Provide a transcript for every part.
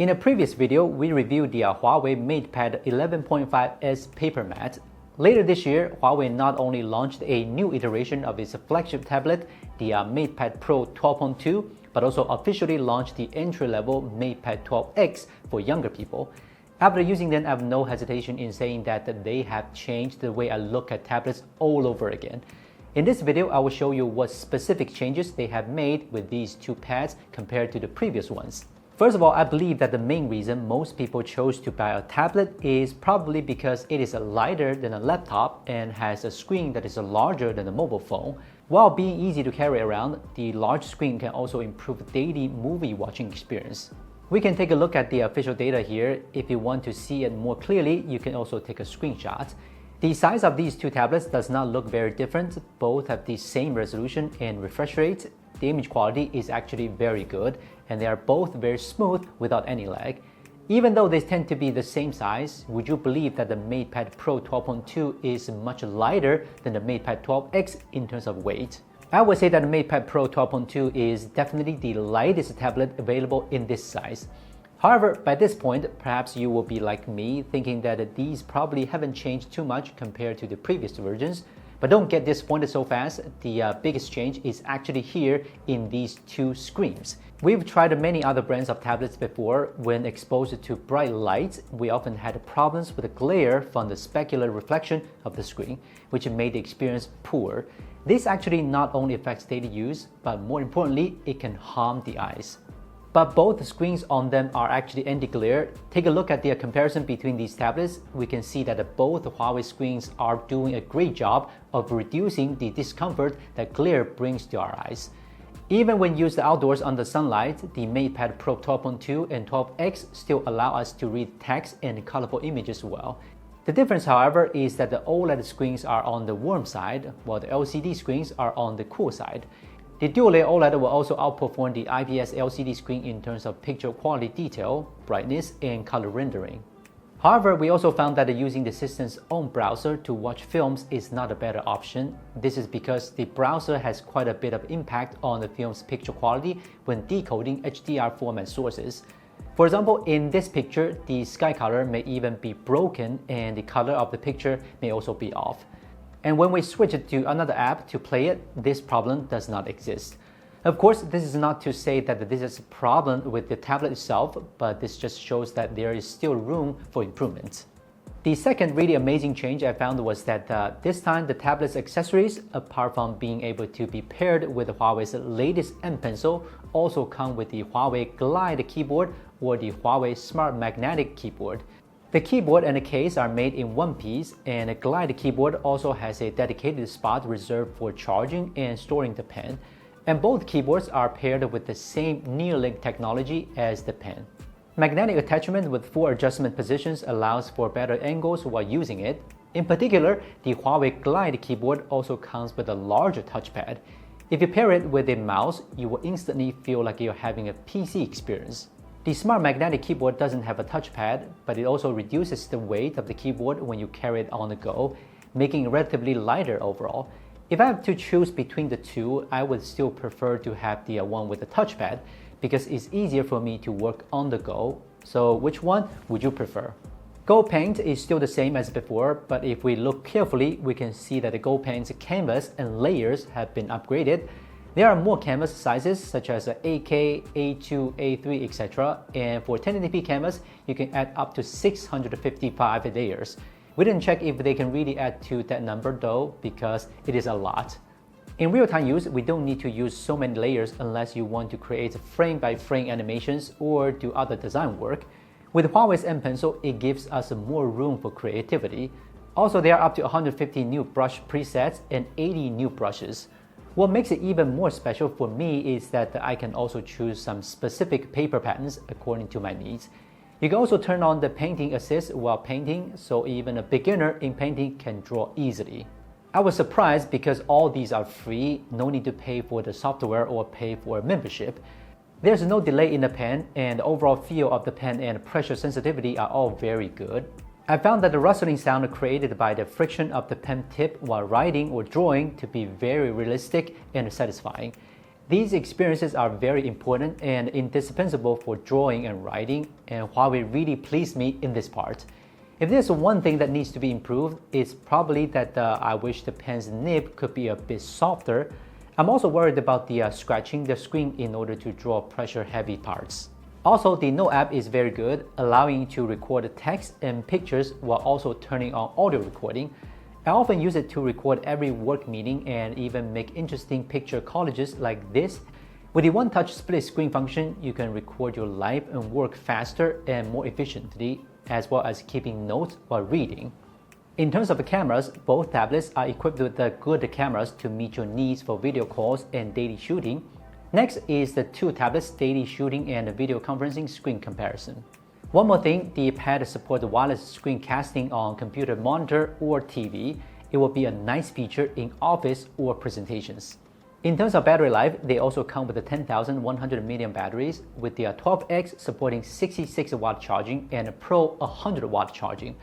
In a previous video, we reviewed the Huawei MatePad 11.5S paper mat. Later this year, Huawei not only launched a new iteration of its flagship tablet, the MatePad Pro 12.2, but also officially launched the entry-level MatePad 12X for younger people. After using them, I have no hesitation in saying that they have changed the way I look at tablets all over again. In this video, I will show you what specific changes they have made with these two pads compared to the previous ones. First of all, I believe that the main reason most people chose to buy a tablet is probably because it is lighter than a laptop and has a screen that is larger than a mobile phone. While being easy to carry around, the large screen can also improve daily movie watching experience. We can take a look at the official data here. If you want to see it more clearly, you can also take a screenshot. The size of these two tablets does not look very different. Both have the same resolution and refresh rate. The image quality is actually very good, and they are both very smooth without any lag. Even though they tend to be the same size, would you believe that the MatePad Pro 12.2 is much lighter than the MatePad 12X in terms of weight? I would say that the MatePad Pro 12.2 is definitely the lightest tablet available in this size. However, by this point, perhaps you will be like me, thinking that these probably haven't changed too much compared to the previous versions. But don't get disappointed so fast. The biggest change is actually here in these two screens. We've tried many other brands of tablets before. When exposed to bright light, we often had problems with the glare from the specular reflection of the screen, which made the experience poor. This actually not only affects daily use, but more importantly, it can harm the eyes. But both screens on them are actually anti-glare. Take a look at the comparison between these tablets. We can see that both Huawei screens are doing a great job of reducing the discomfort that glare brings to our eyes. Even when used outdoors under sunlight, the MatePad Pro 12.2 and 12X still allow us to read text and colorful images well. The difference, however, is that the OLED screens are on the warm side, while the LCD screens are on the cool side. The dual-layer OLED will also outperform the IPS LCD screen in terms of picture quality detail, brightness, and color rendering. However, we also found that using the system's own browser to watch films is not a better option. This is because the browser has quite a bit of impact on the film's picture quality when decoding HDR format sources. For example, in this picture, the sky color may even be broken and the color of the picture may also be off. And when we switch it to another app to play it, this problem does not exist. Of course, this is not to say that this is a problem with the tablet itself, but this just shows that there is still room for improvement. The second really amazing change I found was that this time the tablet's accessories, apart from being able to be paired with Huawei's latest M Pencil, also come with the Huawei Glide keyboard or the Huawei Smart Magnetic keyboard. The keyboard and the case are made in one piece, and the Glide keyboard also has a dedicated spot reserved for charging and storing the pen. And both keyboards are paired with the same Neuralink technology as the pen. Magnetic attachment with 4 adjustment positions allows for better angles while using it. In particular, the Huawei Glide keyboard also comes with a larger touchpad. If you pair it with a mouse, you will instantly feel like you're having a PC experience. The Smart Magnetic keyboard doesn't have a touchpad, but it also reduces the weight of the keyboard when you carry it on the go, making it relatively lighter overall. If I have to choose between the two, I would still prefer to have the one with the touchpad because it's easier for me to work on the go. So which one would you prefer? Gold Paint is still the same as before, but if we look carefully, we can see that the Gold Paint's canvas and layers have been upgraded. There are more canvas sizes such as 8K, A2, A3, etc. And for 1080p canvas, you can add up to 655 layers. We didn't check if they can really add to that number though, because it is a lot. In real-time use, we don't need to use so many layers unless you want to create frame-by-frame animations or do other design work. With Huawei's M Pencil, it gives us more room for creativity. Also, there are up to 150 new brush presets and 80 new brushes. What makes it even more special for me is that I can also choose some specific paper patterns according to my needs. You can also turn on the painting assist while painting, so even a beginner in painting can draw easily. I was surprised because all these are free, no need to pay for the software or pay for a membership. There's no delay in the pen, and the overall feel of the pen and pressure sensitivity are all very good. I found that the rustling sound created by the friction of the pen tip while writing or drawing to be very realistic and satisfying. These experiences are very important and indispensable for drawing and writing, and Huawei really pleased me in this part. If there's one thing that needs to be improved, it's probably that I wish the pen's nib could be a bit softer. I'm also worried about the scratching the screen in order to draw pressure-heavy parts. Also, the Note app is very good, allowing you to record text and pictures while also turning on audio recording. I often use it to record every work meeting and even make interesting picture collages like this. With the one-touch split screen function, you can record your life and work faster and more efficiently, as well as keeping notes while reading. In terms of the cameras, both tablets are equipped with the good cameras to meet your needs for video calls and daily shooting. Next is the two tablets' daily shooting and video conferencing screen comparison. One more thing, the pad supports wireless screencasting on computer monitor or TV. It will be a nice feature in office or presentations. In terms of battery life, they also come with the 10,100 mAh batteries, with the 12X supporting 66-watt charging and Pro 100-watt charging.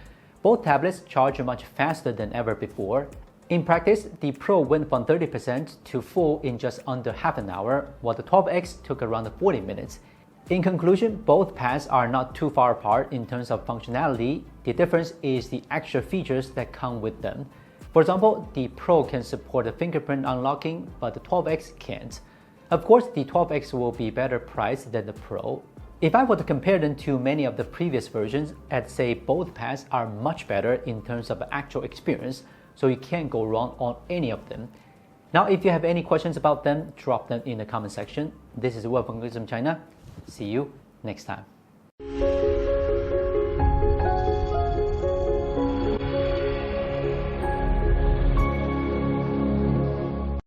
Both tablets charge much faster than ever before. In practice, the Pro went from 30% to full in just under half an hour, while the 12X took around 40 minutes. In conclusion, both pads are not too far apart in terms of functionality. The difference is the extra features that come with them. For example, the Pro can support the fingerprint unlocking, but the 12X can't. Of course, the 12X will be better priced than the Pro. If I were to compare them to many of the previous versions, I'd say both pads are much better in terms of actual experience, so you can't go wrong on any of them. Now, if you have any questions about them, drop them in the comment section. This is Will from Gizmochina. See you next time.